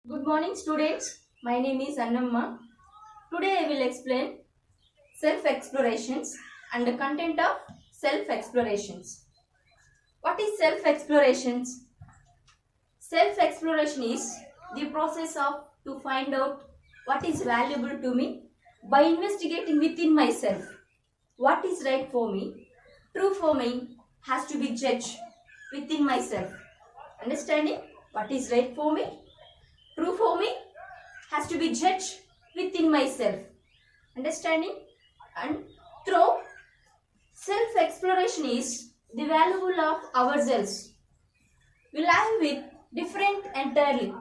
Good morning students. My name is Annamma. Today I will explain self-explorations and the content of self-explorations. What is self-explorations? Self-exploration is the process of to find out what is valuable to me by investigating within myself. What is right for me, true for me has to be judged within myself. Understanding what is right for me, true for me has to be judged within myself. Understanding and through self-exploration is the valuable of ourselves. We live with different entirely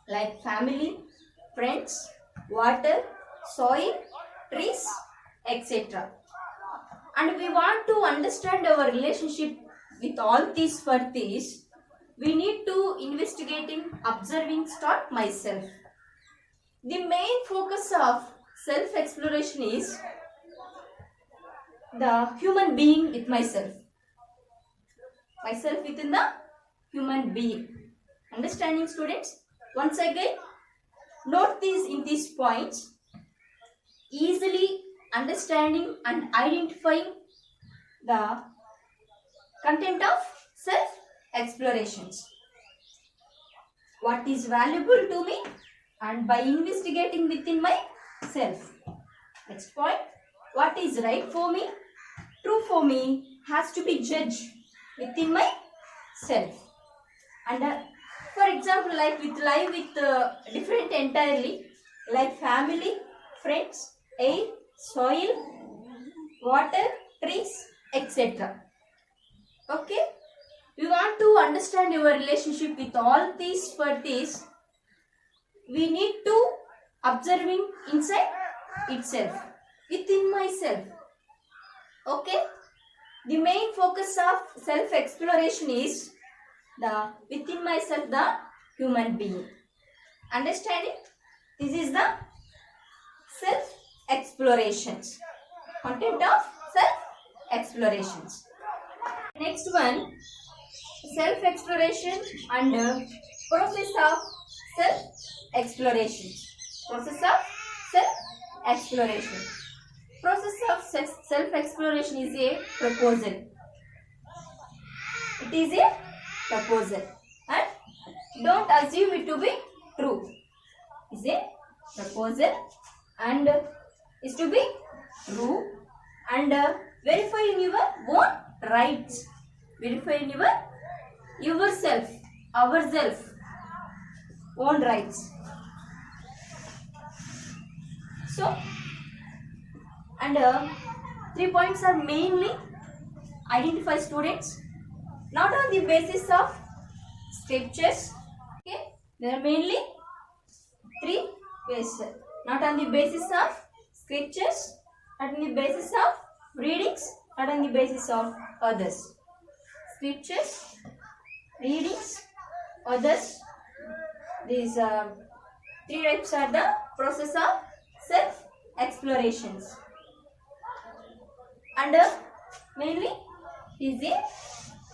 like family, friends, water, soil, trees, etc. And we want to understand our relationship with all these for this. We need to investigating, observing, start myself. The main focus of self-exploration is the human being with myself. Myself within the human being. Understanding students? Once again, note these in these points. Easily understanding and identifying the content of self-explorations. What is valuable to me and by investigating within myself. Next point, what is right for me, true for me has to be judged within myself. And for example, like with life with different entirely like family, friends, air, soil, water, trees, etc. Okay, we want to understand your relationship with all these for this. We need to observing inside itself, within myself. Okay, the main focus of self-exploration is the within myself, the human being. Understanding? This is the self-explorations. Content of self-explorations. Next one, self-exploration and process of self-exploration. Process of self-exploration. Process of self-exploration is a proposal. It is a proposal and don't assume it to be true. Is a proposal and is to be true and verify in your own rights. Verify in yourself, ourself, own rights. So, and 3 points are mainly identify students not on the basis of scriptures. Okay, there are mainly 3 ways. Not on the basis of scriptures, not on the basis of readings, not on the basis of others. Scriptures, readings, others. These 3 types are the process of self-explorations. And mainly is a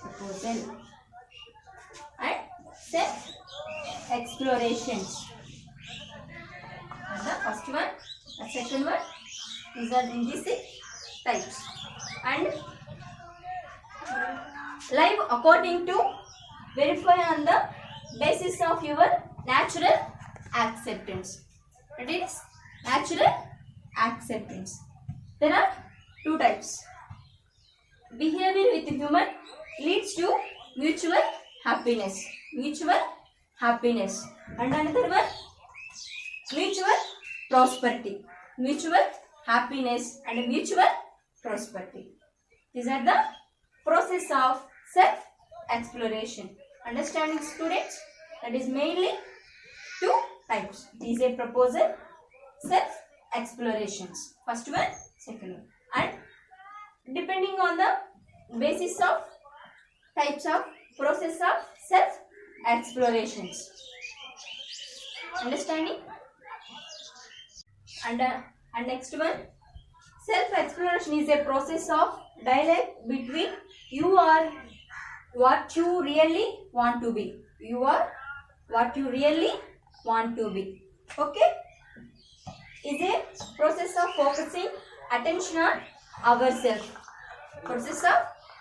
proposal and self-explorations. And the first one, the second one, these are in these 6 types. And live according to verify on the basis of your natural acceptance. It is natural acceptance. There are 2 types. Behavior with human leads to mutual happiness. Mutual happiness. And another one, mutual prosperity. Mutual happiness and mutual prosperity. These are the process of self-exploration. Understanding students? That is mainly 2 types. It is a proposal, self-explorations. First one, second one. And depending on the basis of types of process of self-explorations. Understanding? And next one, self-exploration is a process of dialogue between you are what you really want to be. You are what you really want to be. Okay? Is a process of focusing attention on ourselves. Process of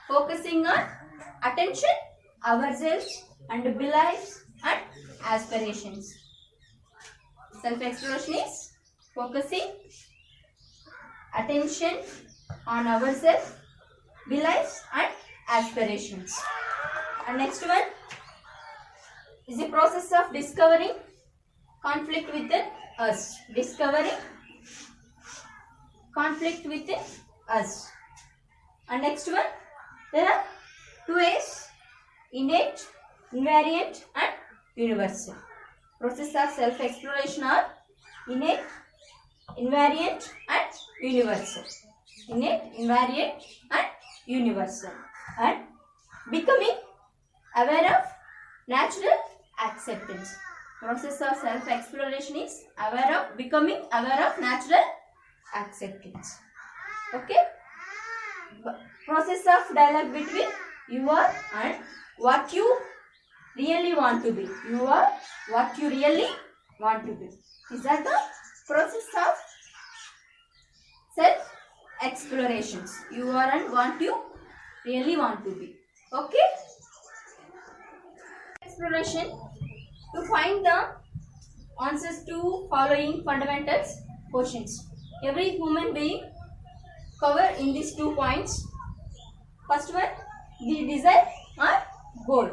focusing on attention, ourselves and beliefs and aspirations. Self-exploration is focusing attention on ourselves, beliefs and aspirations. And next one is the process of discovering conflict within us. Discovering conflict within us. And next one, there are two A's: innate, invariant and universal. Process of self-exploration are innate, invariant and universal. Innate, invariant and universal. And becoming aware of natural acceptance. Process of self-exploration is becoming aware of natural acceptance. Okay? Process of dialogue between you are and what you really want to be. You are what you really want to be. Is that the process of self-explorations? You are and what you really want to be. Okay? Exploration to find the answers to following fundamental questions. Every human being cover in these 2 points. First one, the desire or goal,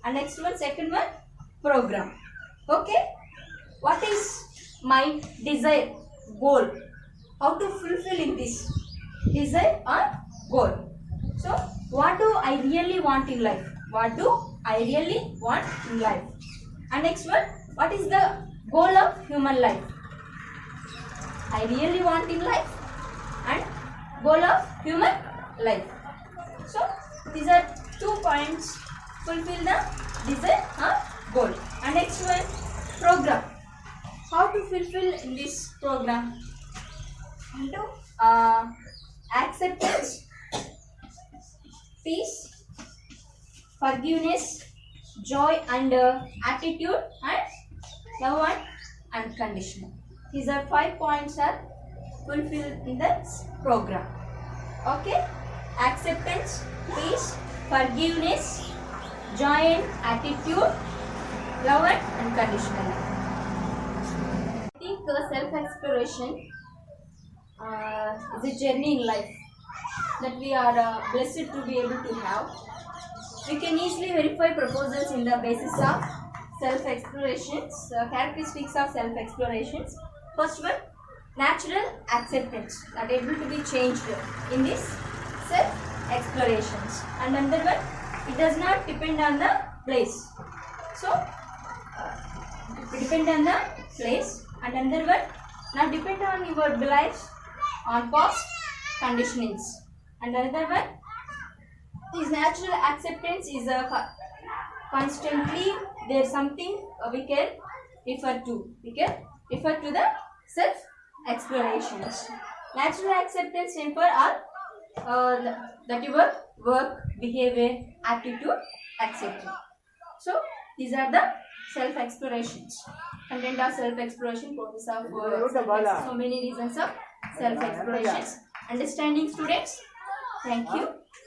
and next one, second one, program. Okay, what is my desire, goal? How to fulfill in this desire or goal? So, what do I really want in life? What do I really want in life? And next one, what is the goal of human life? I really want in life and goal of human life. So, these are 2 points. Fulfill the desire or goal. And next one, program. How to fulfill in this program? Into acceptance, peace, forgiveness, joy and attitude, and love and unconditional. These are 5 points are fulfilled in this program. Okay? Acceptance, peace, forgiveness, joy and attitude, love and unconditional. I think self-exploration is a journey in life that we are blessed to be able to have. We can easily verify proposals in the basis of self-explorations, characteristics of self-explorations. First one, natural acceptance, that able to be changed in this self-explorations. And another one, it does not depend on the place. So, it depend on the place. And another one, not depend on your beliefs, on past conditionings. And another one, this natural acceptance is constantly there something we can refer to. We can refer to the self-explorations. Natural acceptance simple are that your work, behavior, attitude, etc. So these are the self-explorations. Content of self-exploration, process of so many reasons of self-explorations. Understanding, students? Thank you.